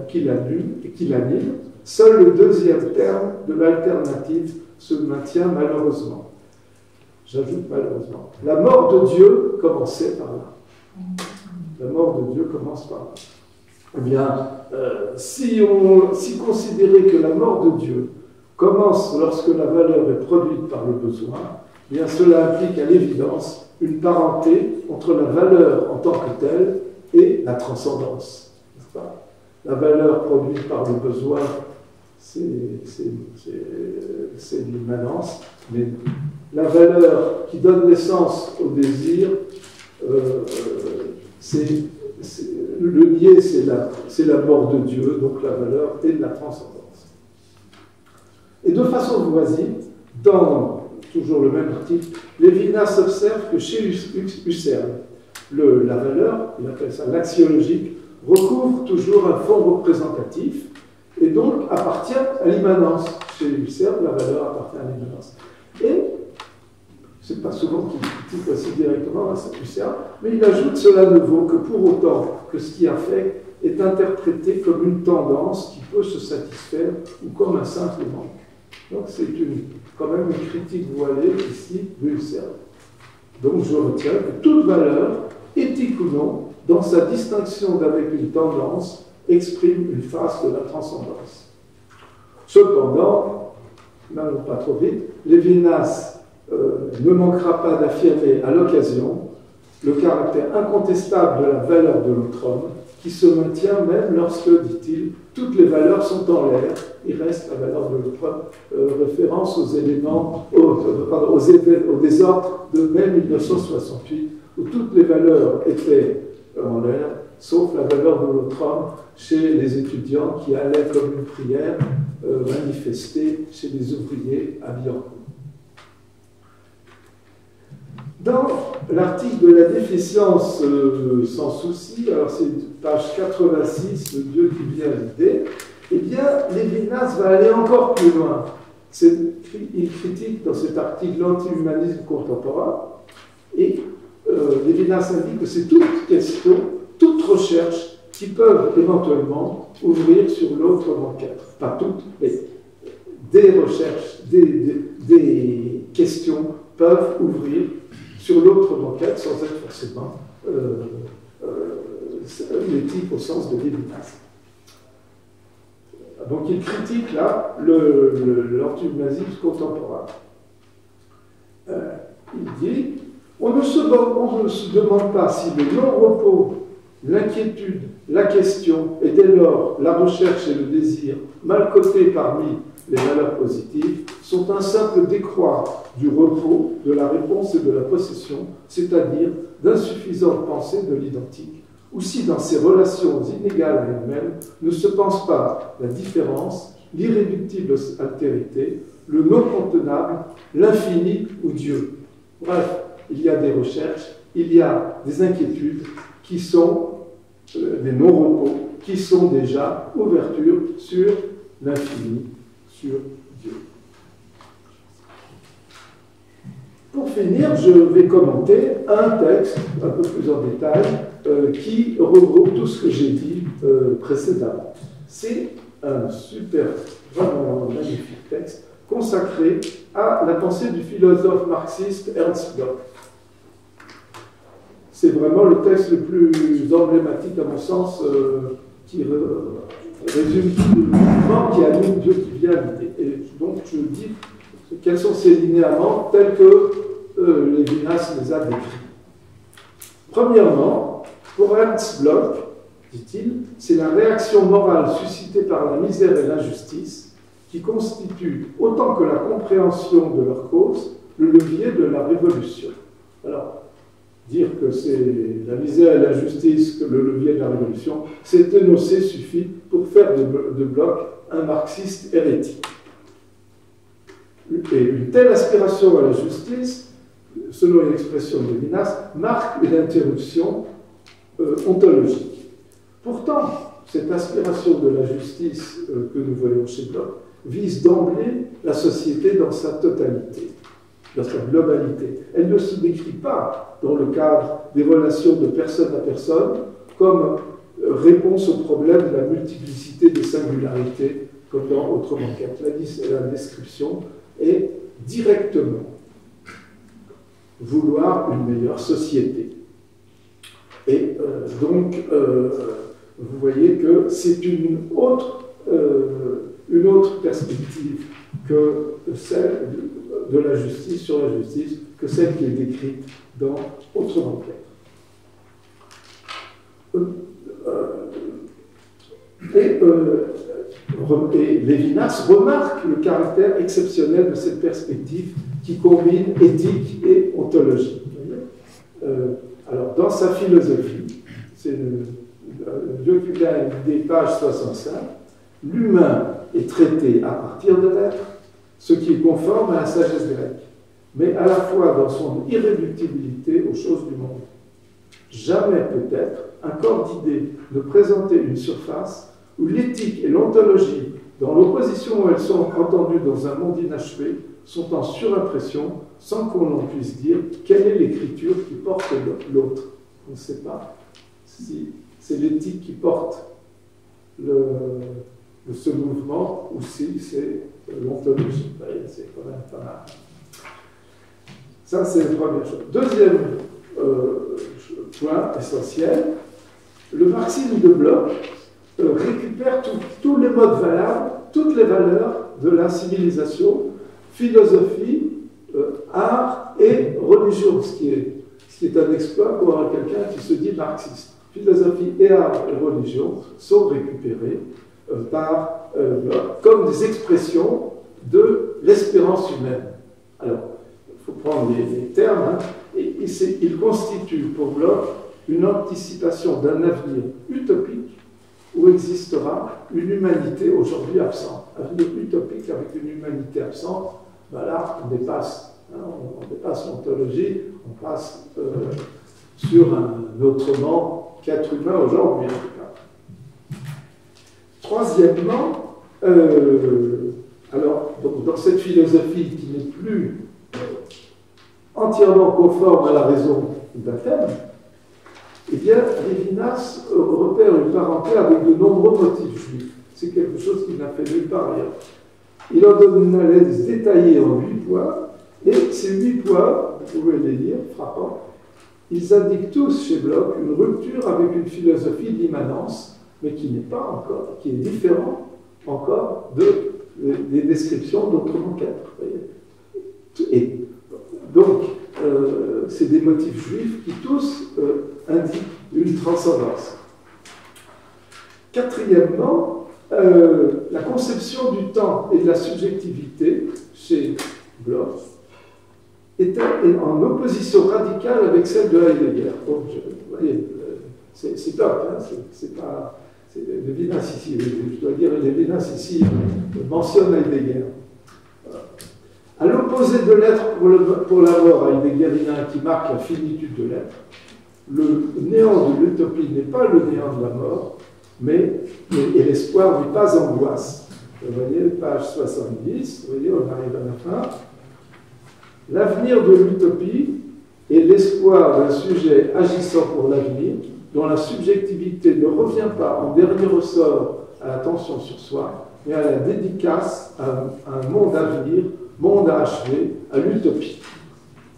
Speaker 2: qui l'anime, seul le deuxième terme de l'alternative se maintient malheureusement. J'ajoute malheureusement. La mort de Dieu commençait par là. La mort de Dieu commence par là. Eh bien, si considérer que la mort de Dieu commence lorsque la valeur est produite par le besoin, eh bien cela implique à l'évidence une parenté entre la valeur en tant que telle et la transcendance. N'est-ce pas ? La valeur produite par le besoin, c'est l'immanence, mais la valeur qui donne naissance au désir, le nier, c'est la mort de Dieu, donc la valeur et de la transcendance. Et de façon voisine, dans toujours le même article, Lévinas observe que chez Husserl, la valeur, il appelle ça l'axiologique, recouvre toujours un fond représentatif et donc appartient à l'immanence. Chez Husserl, la valeur appartient à l'immanence. Et c'est pas souvent qu'il critique aussi directement Husserl, mais il ajoute cela de nouveau que pour autant que ce qui a fait est interprété comme une tendance qui peut se satisfaire ou comme un simple manque. Donc c'est quand même une critique voilée ici de Husserl. Donc je retiens que toute valeur, éthique ou non, dans sa distinction d'avec une tendance, exprime une face de la transcendance. Cependant, n'allons pas trop vite, Lévinas ne manquera pas d'affirmer à l'occasion le caractère incontestable de la valeur de l'autre homme, qui se maintient même lorsque, dit-il, toutes les valeurs sont en l'air. Il reste la valeur de l'autre homme, référence aux éléments, au désordre de mai 1968, où toutes les valeurs étaient en l'air, sauf la valeur de l'autre homme chez les étudiants qui allaient comme une prière manifester chez les ouvriers à Billancourt. Dans l'article de la déficience sans souci, alors c'est page 86, le Dieu qui vient à l'idée, eh bien, Lévinas va aller encore plus loin. Il critique dans cet article l'anti-humanisme contemporain, et Lévinas indique que c'est toute question, toute recherche qui peuvent éventuellement ouvrir sur l'autre banquette. Pas toutes, mais des recherches, des questions peuvent ouvrir sur l'autre banquette sans être forcément l'éthique au sens de Lévinas. Donc il critique là l'anti-humanisme contemporain. Il dit on ne se demande pas si le non-repos, l'inquiétude, la question et dès lors la recherche et le désir, mal cotés parmi les valeurs positives, sont un simple décroît du repos, de la réponse et de la possession, c'est-à-dire d'insuffisante pensée de l'identique, ou si dans ces relations inégales à elles-mêmes ne se pense pas la différence, l'irréductible altérité, le non contenable, l'infini ou Dieu. Bref, il y a des recherches, il y a des inquiétudes qui sont des non-repos, qui sont déjà ouverture sur l'infini, sur Dieu. Pour finir, je vais commenter un texte un peu plus en détail qui regroupe tout ce que j'ai dit précédemment. C'est un super, vraiment magnifique texte consacré à la pensée du philosophe marxiste Ernst Bloch. C'est vraiment le texte le plus emblématique, à mon sens, qui résume tout le mouvement qui anime Dieu qui vient à l'idée. Et donc, je dis quels sont ces linéaments tels que Lévinas les a décrits. Premièrement, pour Ernst Bloch, dit-il, c'est la réaction morale suscitée par la misère et l'injustice qui constitue, autant que la compréhension de leur cause, le levier de la révolution. Alors, dire que c'est la misère et l'injustice que le levier de la révolution, c'est énoncé suffit pour faire de Bloch un marxiste hérétique. Et une telle aspiration à la justice, selon une expression de Lévinas, marque une interruption ontologique. Pourtant, cette aspiration de la justice que nous voyons chez Bloch vise d'emblée la société dans sa totalité, dans sa globalité. Elle ne se décrit pas dans le cadre des relations de personne à personne comme réponse au problème de la multiplicité des singularités, comme dans Autre banquette. La description est directement vouloir une meilleure société. Et donc, vous voyez que c'est une autre perspective que celle de la justice, sur la justice, que celle qui est décrite dans Autrement qu'être. Et Lévinas remarque le caractère exceptionnel de cette perspective qui combine éthique et ontologie. Alors, dans sa philosophie, c'est le des pages 65, l'humain est traité à partir de l'être, ce qui est conforme à la sagesse grecque, mais à la fois dans son irréductibilité aux choses du monde. Jamais peut-être un corps d'idées ne présenter une surface où l'éthique et l'ontologie, dans l'opposition où elles sont entendues dans un monde inachevé, sont en surimpression sans qu'on en puisse dire quelle est l'écriture qui porte l'autre. On ne sait pas si c'est l'éthique qui porte ce mouvement ou si c'est l'ontologie. C'est quand même pas mal. Ça, c'est la première chose. Deuxième point essentiel, le marxisme de Bloch récupère tous les modes valables, toutes les valeurs de la civilisation, philosophie, art et religion, ce qui est un exploit pour quelqu'un qui se dit marxiste. Philosophie et art et religion sont récupérés par Bloch comme des expressions de l'espérance humaine. Alors, il faut prendre les termes, hein, et il constitue pour Bloch une anticipation d'un avenir utopique où existera une humanité aujourd'hui absente. Un avenir utopique avec une humanité absente, ben là, on dépasse l'ontologie, on passe sur un autrement qu'être humain aujourd'hui, en tout cas. Troisièmement, alors, donc, dans cette philosophie qui n'est plus entièrement conforme à la raison d'Athènes, eh bien, Lévinas repère une parenté avec de nombreux motifs juifs. C'est quelque chose qu'il n'a fait nulle part ailleurs. Il en donne une analyse détaillée en 8 points, et ces 8 points, vous pouvez les lire, frappants, ils indiquent tous chez Bloch une rupture avec une philosophie d'immanence, mais qui n'est pas encore, qui est différente encore des descriptions d'Autrement qu'être. Et donc, c'est des motifs juifs qui tous indiquent une transcendance. Quatrièmement, la conception du temps et de la subjectivité chez Bloch était en opposition radicale avec celle de Heidegger. Donc, vous voyez, c'est top, hein, c'est pas... Lévinas ici, je dois dire, Lévinas ici mentionne Heidegger. À l'opposé de l'être pour la mort heideggerien qui marque la finitude de l'être, le néant de l'utopie n'est pas le néant de la mort, et l'espoir n'est pas angoisse. Vous voyez, page 70, vous voyez, on arrive à la fin. L'avenir de l'utopie est l'espoir d'un sujet agissant pour l'avenir, dont la subjectivité ne revient pas en dernier ressort à l'attention sur soi, mais à la dédicace à un monde à venir, monde à achever, à l'utopie.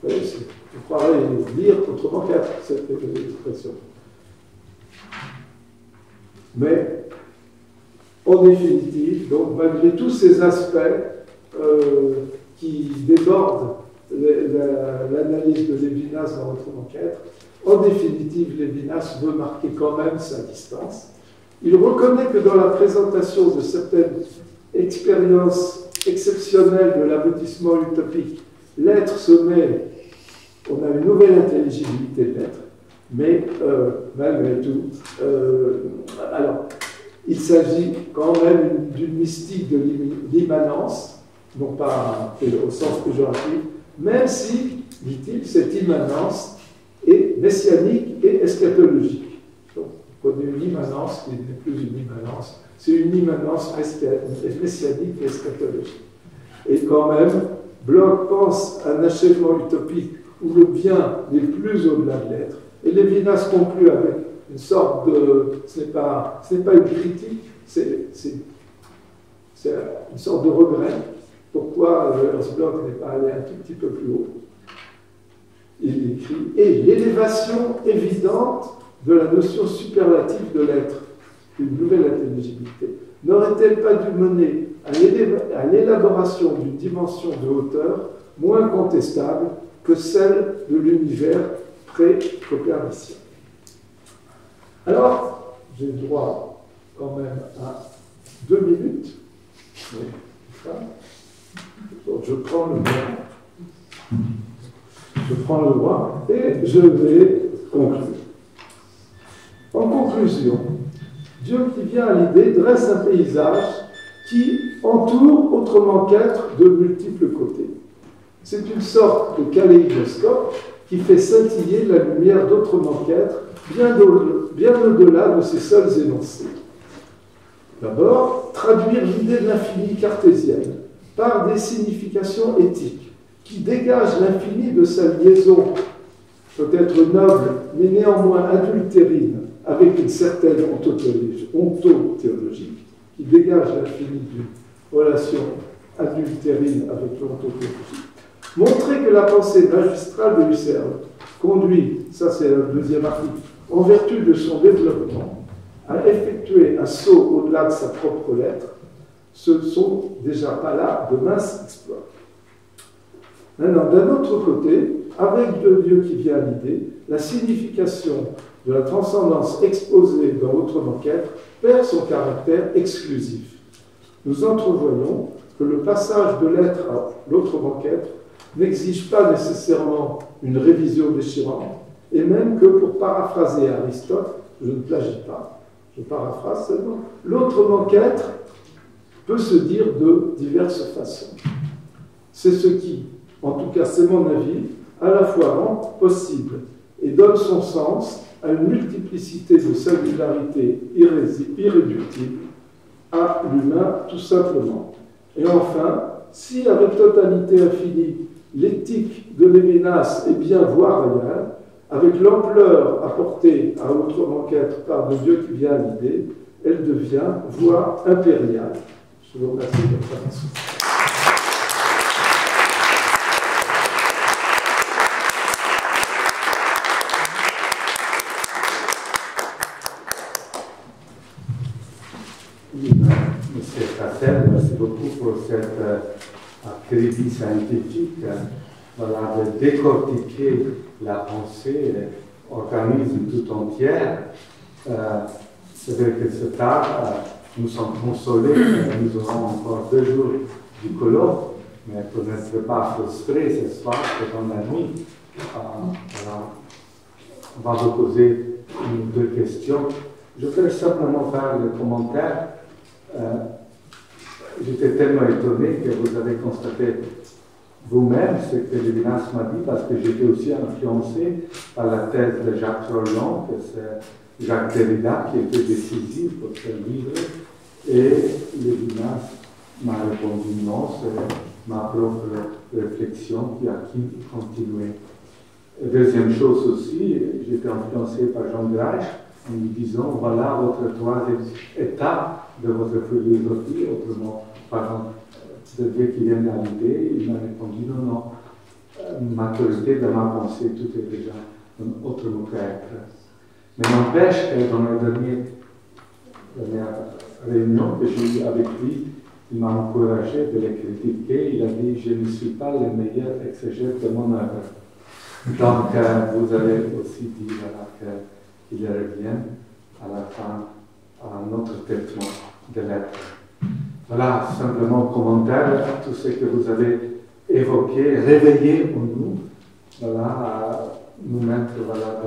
Speaker 2: Vous voyez, vous croirez lire Autrement qu'être, cette expression. Mais, en définitive, donc, malgré tous ces aspects qui débordent l'analyse de Lévinas dans Autrement qu'être, en définitive, Lévinas veut marquer quand même sa distance. Il reconnaît que dans la présentation de certaines expériences exceptionnelles de l'aboutissement utopique, l'être se met, on a une nouvelle intelligibilité de l'être, mais malgré tout, alors, il s'agit quand même d'une mystique de l'immanence, non pas au sens péjoratif, même si, dit-il, cette immanence est messianique et eschatologique. Donc, on a une immanence qui n'est plus une immanence, c'est une immanence messianique et eschatologique. Et quand même, Bloch pense à un achèvement utopique où le bien n'est plus au-delà de l'être. Et Lévinas conclut avec une sorte de... Ce n'est pas une critique, c'est une sorte de regret. Pourquoi Ernst Bloch n'est pas allé un tout petit peu plus haut? Il écrit « Et l'élévation évidente de la notion superlative de l'être, une nouvelle intelligibilité, n'aurait-elle pas dû mener à l'élaboration d'une dimension de hauteur moins contestable que celle de l'univers pré-copernicien? Alors, j'ai le droit quand même à 2 minutes. Donc, je prends le droit. Je prends le droit et je vais conclure. En conclusion, Dieu qui vient à l'idée dresse un paysage qui entoure autrement qu'être de multiples côtés. C'est une sorte de kaléidoscope qui fait scintiller la lumière d'autrement qu'être bien au-delà de ses seuls énoncés. D'abord, traduire l'idée de l'infini cartésienne par des significations éthiques qui dégagent l'infini de sa liaison, peut-être noble, mais néanmoins adultérine, avec une certaine ontothéologie, qui dégage l'infini d'une relation adultérine avec l'ontothéologie. Montrer que la pensée magistrale de Husserl conduit, ça c'est le deuxième article, en vertu de son développement, à effectuer un saut au-delà de sa propre lettre, ce sont déjà pas là de minces exploits. Maintenant, d'un autre côté, avec Dieu qui vient à l'idée, la signification de la transcendance exposée dans Autrement qu'être perd son caractère exclusif. Nous entrevoyons que le passage de l'être à l'autrement qu'être n'exige pas nécessairement une révision déchirante, et même que, pour paraphraser Aristote, je ne plagie pas, je paraphrase seulement, l'autrement qu'être peut se dire de diverses façons. C'est ce qui, en tout cas c'est mon avis, à la fois rend possible et donne son sens à une multiplicité de singularités irréductibles à l'humain tout simplement. Et enfin, si avec totalité infinie, l'éthique de Lévinas est bien voie réelle, avec l'ampleur apportée à autrement qu'être par de Dieu qui vient à l'idée, elle devient voie impériale. Je vous remercie de votre attention.
Speaker 1: Monsieur Cassel, merci beaucoup pour cette activité scientifique, voilà, de décortiquer la pensée, l'organisme tout entière. C'est vrai que ce tard, nous sommes consolés, nous aurons encore 2 jours du colloque, mais pour n'être pas frustrés ce soir, pendant la nuit, voilà, on va vous poser 1 ou 2 questions. Je vais simplement faire le commentaire. J'étais tellement étonné que vous avez constaté vous-même ce que Lévinas m'a dit, parce que j'étais aussi influencé par la thèse de Jacques Rolland, que c'est Jacques Derrida qui était décisif pour ce livre, et Lévinas m'a répondu non, c'est ma propre réflexion qui a continué. Deuxième chose aussi, j'étais influencé par Jean Grach, en lui disant, voilà votre 3e étape de votre philosophie, autrement parlant de Dieu qui vient à l'idée. Il m'a répondu, non, maturité de ma pensée, tout est déjà autrement qu'être. Mais n'empêche que dans la dernière réunion que j'ai eue avec lui, il m'a encouragé de les critiquer. Il a dit, je ne suis pas le meilleur exégète de mon œuvre. Donc, vous avez aussi dit voilà, qu'il revient à la fin à notre traitement de l'être. Voilà, simplement commentaire, tout ce que vous avez évoqué, réveillé en nous, voilà, à nous mettre voilà,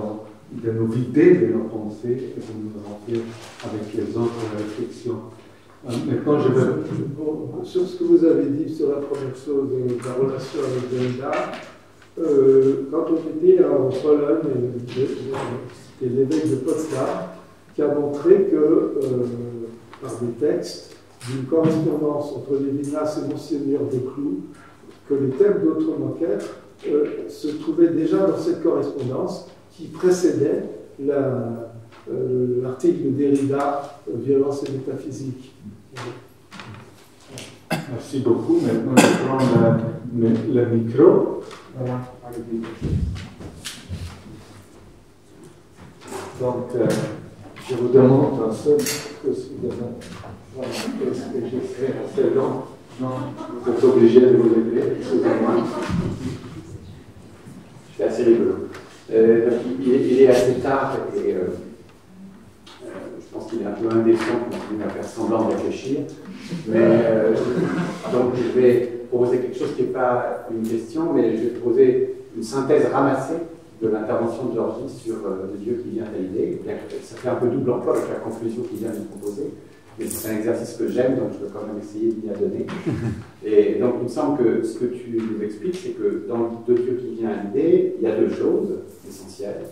Speaker 1: de nous vider de nos pensées et de nous remplir avec les autres réflexions. Maintenant, je veux...
Speaker 2: Sur ce que vous avez dit sur la première chose, la relation avec Derrida, quand on était en Pologne, c'était l'évêque de Potsdam qui a montré que, par des textes, d'une correspondance entre Lévinas et Monseigneur Desclous, que les thèmes d'Autrement qu'être se trouvaient déjà dans cette correspondance qui précédait l'article de Derrida, Violence et métaphysique.
Speaker 1: Merci beaucoup. Maintenant, je prends le micro. Voilà. Donc, Je vous demande un seul, est-ce que je serai assez long? Non, vous êtes obligé de vous lever, excusez-moi.
Speaker 3: C'est assez rigolo. Il est assez tard et je pense qu'il est un peu indécent de continuer à faire semblant de réfléchir. Mais donc je vais proposer quelque chose qui n'est pas une question, mais je vais proposer une synthèse ramassée de l'intervention de Georgie sur le Dieu qui vient à l'idée. Ça fait un peu double emploi avec la conclusion qu'il vient de proposer, mais c'est un exercice que j'aime, donc je peux quand même essayer d'y adonner. Et donc il me semble que ce que tu nous expliques, c'est que dans le Dieu qui vient à l'idée, il y a deux choses essentielles.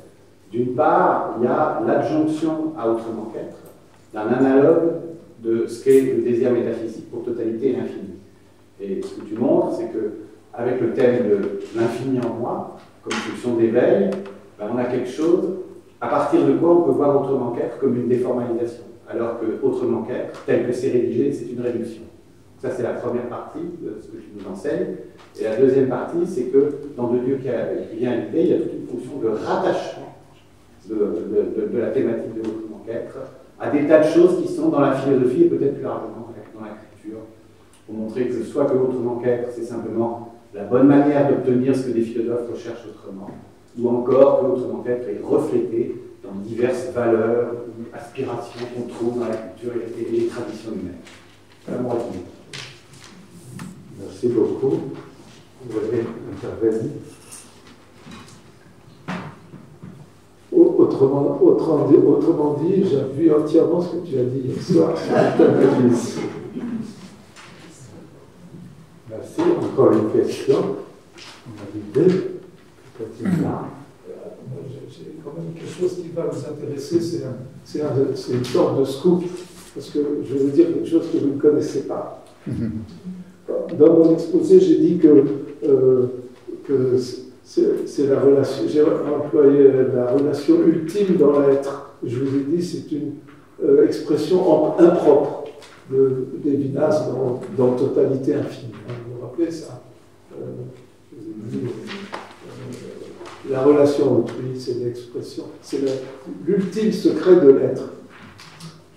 Speaker 3: D'une part, il y a l'adjonction à autrement qu'être d'un analogue de ce qu'est le désir métaphysique pour totalité et l'infini. Et ce que tu montres, c'est qu'avec le thème de l'infini en moi, comme fonction d'éveil, ben on a quelque chose à partir de quoi on peut voir autrement qu'être comme une déformalisation, alors que autrement qu'être, tel que c'est rédigé, c'est une réduction. Ça, c'est la première partie de ce que tu nous enseignes. Et la deuxième partie, c'est que dans le Dieu qui vient à l'idée, il y a toute une fonction de rattachement de la thématique de autrement qu'être à des tas de choses qui sont dans la philosophie et peut-être plus largement dans la culture, pour montrer que soit que autrement qu'être, c'est simplement la bonne manière d'obtenir ce que des philosophes recherchent autrement, ou encore que autrement qu'être est reflété dans diverses valeurs ou aspirations qu'on trouve dans la culture et les traditions humaines.
Speaker 1: Merci beaucoup. Vous avez intervenu.
Speaker 2: Autrement dit, j'appuie entièrement ce que tu as dit hier soir sur le thème de l'Église.
Speaker 1: Merci. Encore une question. On a dit deux. Peut-être là.
Speaker 2: J'ai quand même quelque chose qui va vous intéresser, c'est une sorte de scoop, parce que je vais vous dire quelque chose que vous ne connaissez pas. Dans mon exposé, j'ai dit que c'est la relation, j'ai employé la relation ultime dans l'être. Je vous ai dit, c'est une expression impropre de Lévinas dans Totalité infinie. Vous vous rappelez ça? Je vous ai dit, la relation autrui, c'est l'expression, c'est l'ultime secret de l'être.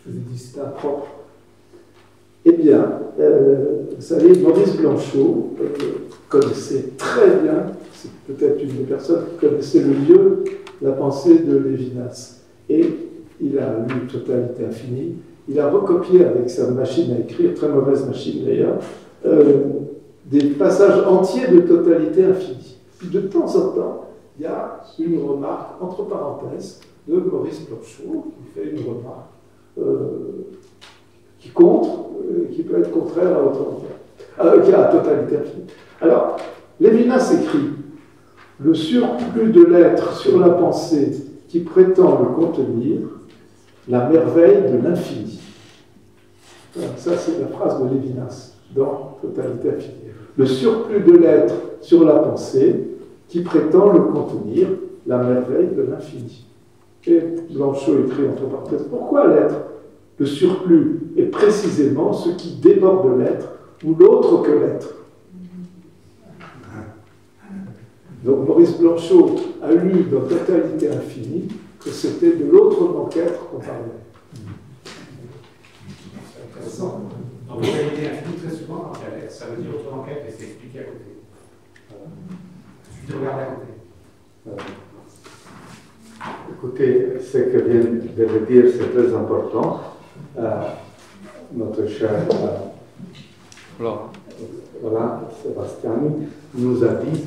Speaker 2: Je vous ai dit, c'est impropre. Eh bien, vous savez, Maurice Blanchot connaissait très bien, c'est peut-être une des personnes qui connaissait le mieux la pensée de Lévinas. Et il a lu Totalité infinie, il a recopié avec sa machine à écrire, très mauvaise machine d'ailleurs, des passages entiers de Totalité infinie. Puis de temps en temps, il y a une remarque, entre parenthèses, de Maurice Blanchot, qui fait une remarque qui contre, qui peut être contraire à autrement qu'être, à Totalité infinie. Alors, Lévinas écrit « Le surplus de l'être sur la pensée qui prétend le contenir, la merveille de l'infini. » Ça, c'est la phrase de Lévinas dans Totalité infinie. Le surplus de l'être sur la pensée qui prétend le contenir, la merveille de l'infini. Et Blanchot écrit entre parenthèses, pourquoi l'être? Le surplus est précisément ce qui déborde l'être ou l'autre que l'être. Donc Maurice Blanchot a lu dans Totalité infinie que c'était de l'autrement qu'être qu'on parlait.
Speaker 3: C'est intéressant. Dans Totalité infinie, très souvent, ça veut dire autrement qu'être et c'est expliqué à côté. Tu te regardes à côté.
Speaker 1: Écoutez, ce que vient de le dire, c'est très important. Notre cher Sebastiani nous a dit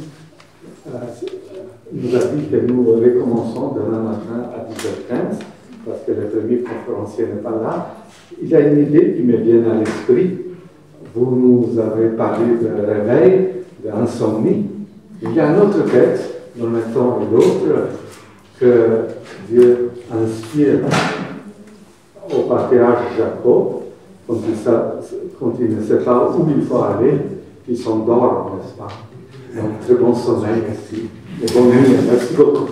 Speaker 1: que nous recommençons demain matin à 10h15 parce que le premier conférencier n'est pas là. Il y a une idée qui me vient à l'esprit. Vous nous avez parlé de réveil, d'insomnie. Il y a un autre texte, dans le temps et l'autre, que Dieu inspire au patriarche Jacob, quand il ne sait pas où il faut aller, il s'endort, n'est-ce pas? Donc, très bon sommeil, merci. Et bonne nuit, merci beaucoup.